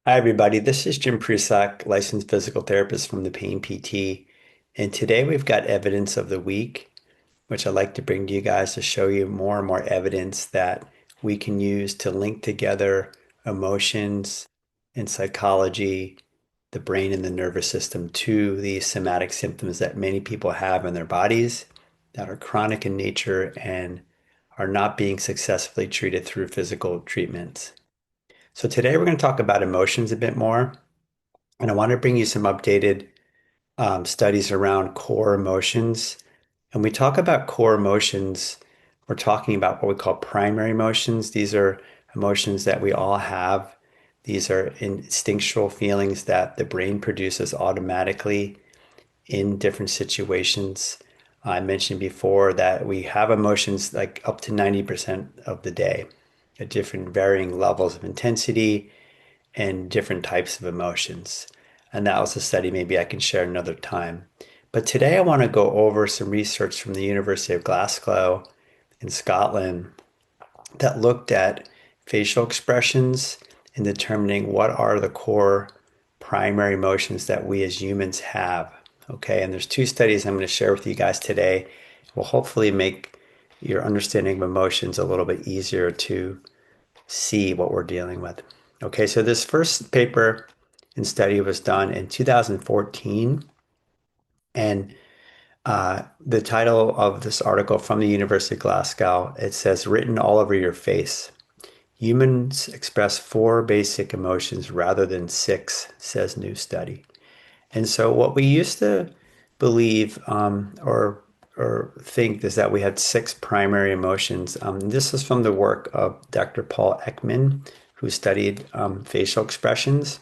Hi, everybody. This is Jim Prusak, licensed physical therapist from the Pain PT. And today we've got evidence of the week, which I'd like to bring to you guys to show you more and more evidence that we can use to link together emotions and psychology, the brain and the nervous system to the somatic symptoms that many people have in their bodies that are chronic in nature and are not being successfully treated through physical treatments. So today we're going to talk about emotions a bit more. And I want to bring you some updated studies around core emotions. And we talk about core emotions, we're talking about what we call primary emotions. These are emotions that we all have. These are instinctual feelings that the brain produces automatically in different situations. I mentioned before that we have emotions like up to 90% of the day at different varying levels of intensity and different types of emotions. And that was a study maybe I can share another time. But today I want to go over some research from the University of Glasgow in Scotland that looked at facial expressions and determining what are the core primary emotions that we as humans have. Okay, and there's two studies I'm going to share with you guys today. Will hopefully make your understanding of emotions a little bit easier to see what we're dealing with. Okay, so this first paper and study was done in 2014, and the title of this article from the University of Glasgow, it says written all over your face. Humans express four basic emotions rather than six, says new study. And so what we used to believe or think is that we had six primary emotions. This is from the work of Dr. Paul Ekman, who studied facial expressions,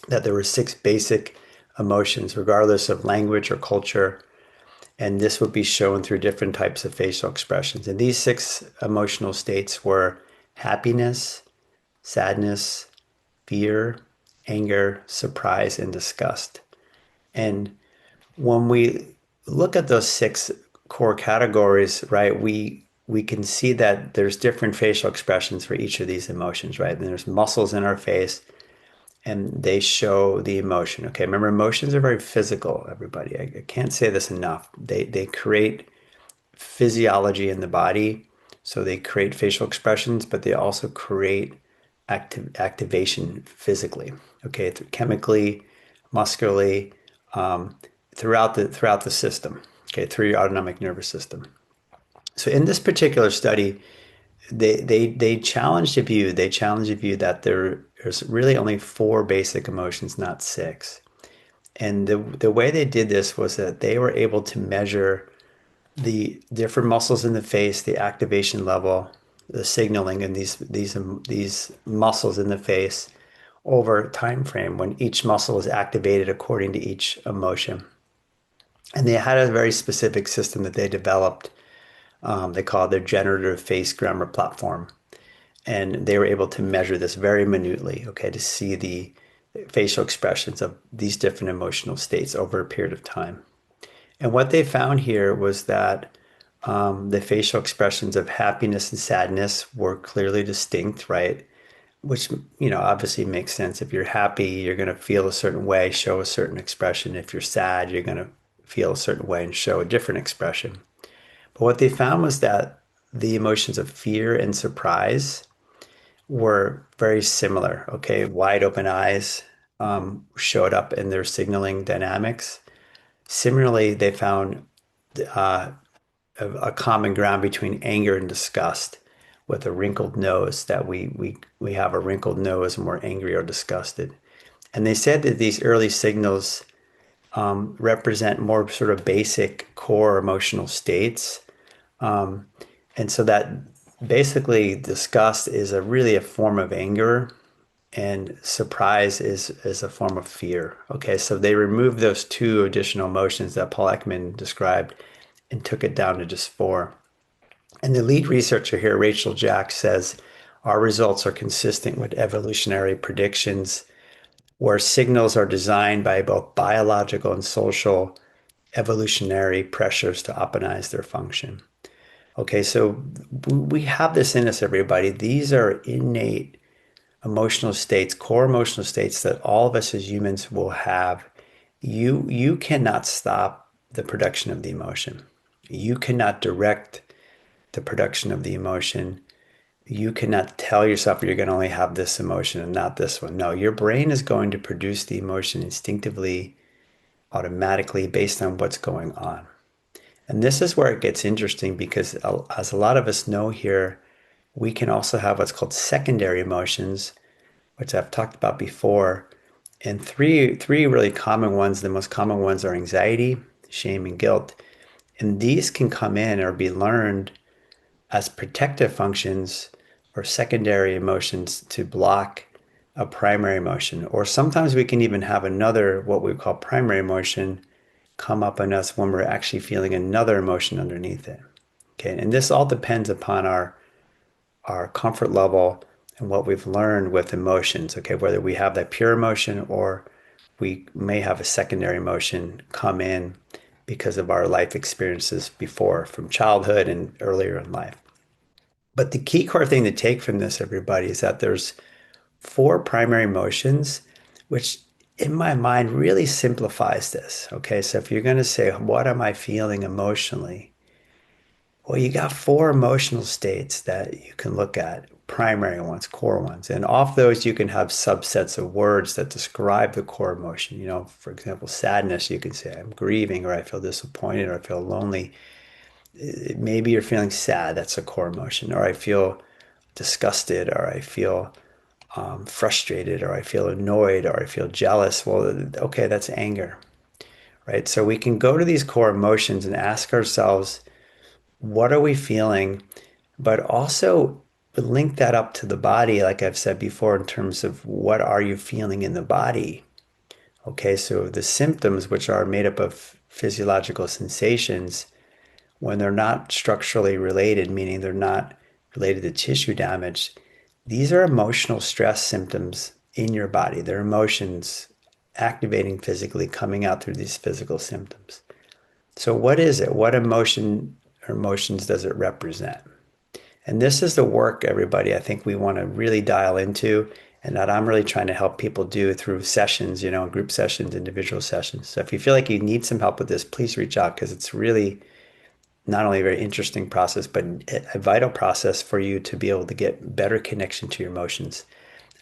that there were six basic emotions, regardless of language or culture. And this would be shown through different types of facial expressions. And these six emotional states were happiness, sadness, fear, anger, surprise, and disgust. And when we look at those six core categories, right, we can see that there's different facial expressions for each of these emotions, right? And there's muscles in our face and they show the emotion. Okay, remember emotions are very physical, everybody. I can't say this enough. They create physiology in the body. So they create facial expressions, but they also create activation physically. Okay, chemically, muscularly, um, throughout the system. Okay, through your autonomic nervous system. So in this particular study, they challenged a view. They challenged a view that there's really only four basic emotions, not six. And the way they did this was that they were able to measure the different muscles in the face, the activation level, the signaling in these muscles in the face over a time frame when each muscle is activated according to each emotion. And they had a very specific system that they developed. They call it their generative face grammar platform. And they were able to measure this very minutely, okay, to see the facial expressions of these different emotional states over a period of time. And what they found here was that the facial expressions of happiness and sadness were clearly distinct, right? Which, obviously makes sense. If you're happy, you're going to feel a certain way, show a certain expression. If you're sad, you're going to feel a certain way and show a different expression. But what they found was that the emotions of fear and surprise were very similar. Okay, wide open eyes showed up in their signaling dynamics. Similarly, they found uh, a common ground between anger and disgust with a wrinkled nose, that we have a wrinkled nose when we're angry or disgusted. And they said that these early signals represent more sort of basic core emotional states. Um, and so that basically disgust is really a form of anger and surprise is a form of fear. Okay, so they removed those two additional emotions that Paul Ekman described and took it down to just four. And the lead researcher here, Rachel Jack, says our results are consistent with evolutionary predictions where signals are designed by both biological and social evolutionary pressures to optimize their function. Okay, so we have this in us, everybody. These are innate emotional states, core emotional states that all of us as humans will have. You cannot stop the production of the emotion. You cannot direct the production of the emotion. You cannot tell yourself you're going to only have this emotion and not this one. No, your brain is going to produce the emotion instinctively, automatically, based on what's going on. And this is where it gets interesting because, as a lot of us know here, we can also have what's called secondary emotions, which I've talked about before. And three really common ones, the most common ones are anxiety, shame, and guilt. And these can come in or be learned as protective functions or secondary emotions to block a primary emotion. Or sometimes we can even have another, what we call primary emotion, come up in us when we're actually feeling another emotion underneath it. Okay, and this all depends upon our comfort level and what we've learned with emotions. Okay, whether we have that pure emotion or we may have a secondary emotion come in because of our life experiences before, from childhood and earlier in life. But the key core thing to take from this, everybody, is that there's four primary emotions, which in my mind really simplifies this. Okay, so if you're going to say, what am I feeling emotionally? Well, you got four emotional states that you can look at, primary ones, core ones. And off those, you can have subsets of words that describe the core emotion. You know, for example, sadness, you can say, I'm grieving, or I feel disappointed, or I feel lonely. Maybe you're feeling sad, that's a core emotion, or I feel disgusted, or I feel frustrated, or I feel annoyed, or I feel jealous. Well, okay, that's anger, right? So we can go to these core emotions and ask ourselves, what are we feeling? But also link that up to the body, like I've said before, in terms of what are you feeling in the body? Okay, so the symptoms, which are made up of physiological sensations, when they're not structurally related, meaning they're not related to tissue damage, these are emotional stress symptoms in your body. They're emotions activating physically, coming out through these physical symptoms. So, what is it? What emotion or emotions does it represent? And this is the work, everybody, I think we want to really dial into, and that I'm really trying to help people do through sessions, you know, group sessions, individual sessions. So, if you feel like you need some help with this, please reach out because it's really not only a very interesting process, but a vital process for you to be able to get better connection to your emotions.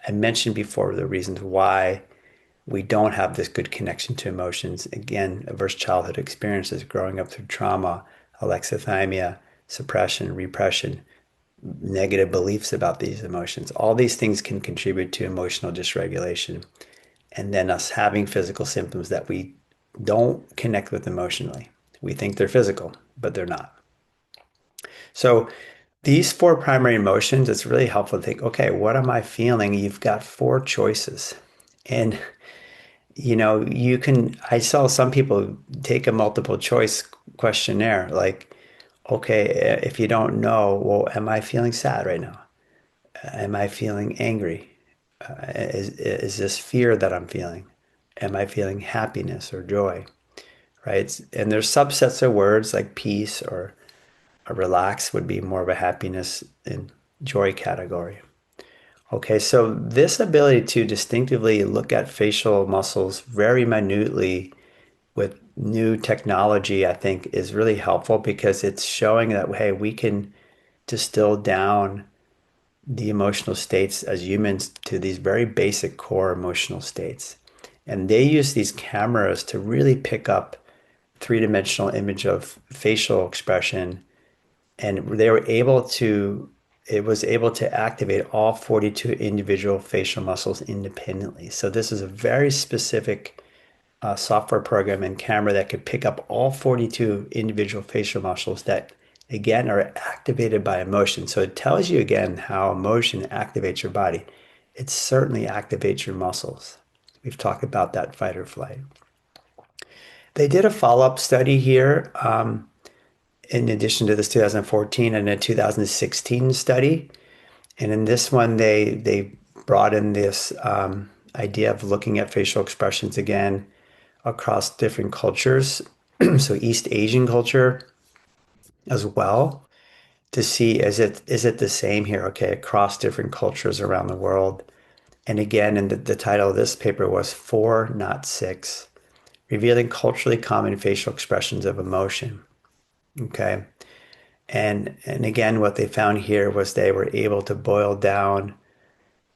I mentioned before the reasons why we don't have this good connection to emotions. Again, adverse childhood experiences, growing up through trauma, alexithymia, suppression, repression, negative beliefs about these emotions. All these things can contribute to emotional dysregulation. And then us having physical symptoms that we don't connect with emotionally. We think they're physical, but they're not. So these four primary emotions, it's really helpful to think, okay, what am I feeling? You've got four choices. And you know, you can, I saw some people take a multiple choice questionnaire, like, okay, if you don't know, well, am I feeling sad right now? Am I feeling angry? Is this fear that I'm feeling? Am I feeling happiness or joy? Right? And there's subsets of words like peace or relax would be more of a happiness and joy category. Okay, so this ability to distinctively look at facial muscles very minutely with new technology, I think, is really helpful because it's showing that, hey, we can distill down the emotional states as humans to these very basic core emotional states. And they use these cameras to really pick up three-dimensional image of facial expression, and they were able to it was able to activate all 42 individual facial muscles independently. So this is a very specific software program and camera that could pick up all 42 individual facial muscles that again are activated by emotion. So it tells you again how emotion activates your body. It certainly activates your muscles. We've talked about that fight or flight. They did a follow-up study here, in addition to this 2014 and a 2016 study. And in this one, they brought in this idea of looking at facial expressions again across different cultures, so East Asian culture as well, to see is it the same here? Okay, across different cultures around the world. And again, and the title of this paper was Four, Not Six, Revealing Culturally Common Facial Expressions of Emotion. Okay. And again, what they found here was they were able to boil down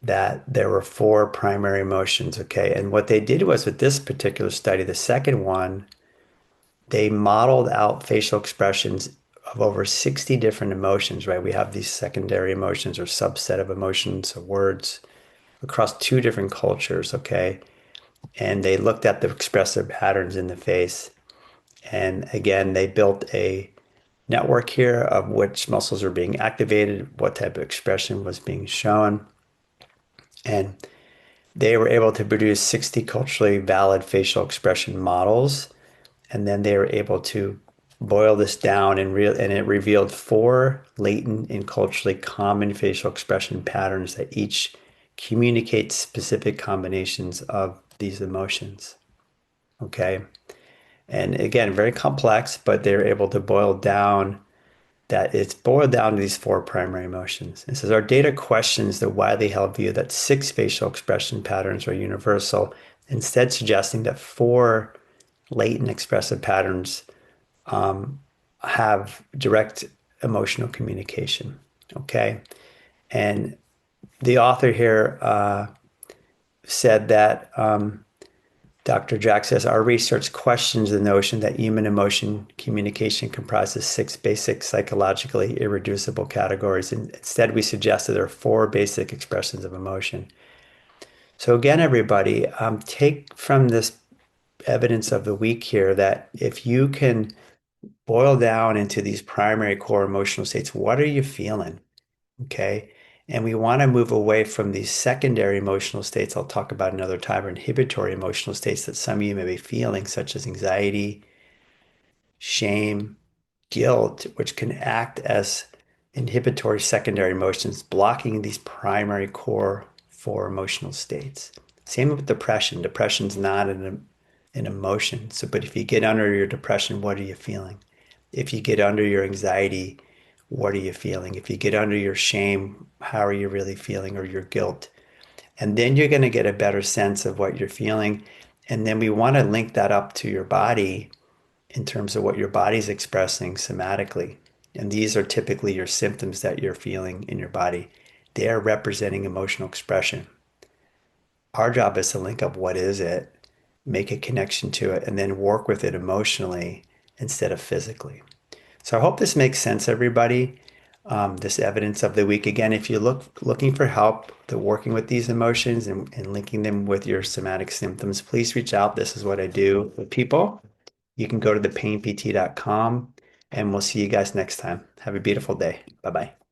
that there were four primary emotions. Okay. And what they did was with this particular study, the second one, they modeled out facial expressions of over 60 different emotions, right? We have these secondary emotions or subset of emotions or words across two different cultures, okay? And they looked at the expressive patterns in the face. And again, they built a network here of which muscles are being activated, what type of expression was being shown. And they were able to produce 60 culturally valid facial expression models. And then they were able to boil this down and it revealed four latent and culturally common facial expression patterns that each communicate specific combinations of these emotions. Okay. And again, very complex, but they're able to boil down that it's boiled down to these four primary emotions. It says our data questions the widely held view that six facial expression patterns are universal, instead suggesting that four latent expressive patterns have direct emotional communication. Okay. And the author here said that Dr. Jack says our research questions the notion that human emotion communication comprises six basic psychologically irreducible categories. And instead, we suggest that there are four basic expressions of emotion. So, again, everybody, take from this evidence of the week here that if you can boil down into these primary core emotional states, what are you feeling? Okay. And we want to move away from these secondary emotional states. I'll talk about another time, or inhibitory emotional states that some of you may be feeling, such as anxiety, shame, guilt, which can act as inhibitory secondary emotions, blocking these primary core four emotional states. Same with depression. Depression's not an emotion. So, but if you get under your depression, what are you feeling? If you get under your anxiety, what are you feeling? If you get under your shame, how are you really feeling, or your guilt? And then you're going to get a better sense of what you're feeling. And then we want to link that up to your body in terms of what your body's expressing somatically. And these are typically your symptoms that you're feeling in your body. They are representing emotional expression. Our job is to link up what is it, make a connection to it, and then work with it emotionally instead of physically. So I hope this makes sense, everybody. This evidence of the week. Again, if you're looking for help to working with these emotions and linking them with your somatic symptoms, please reach out. This is what I do with people. You can go to thepainpt.com and we'll see you guys next time. Have a beautiful day. Bye bye.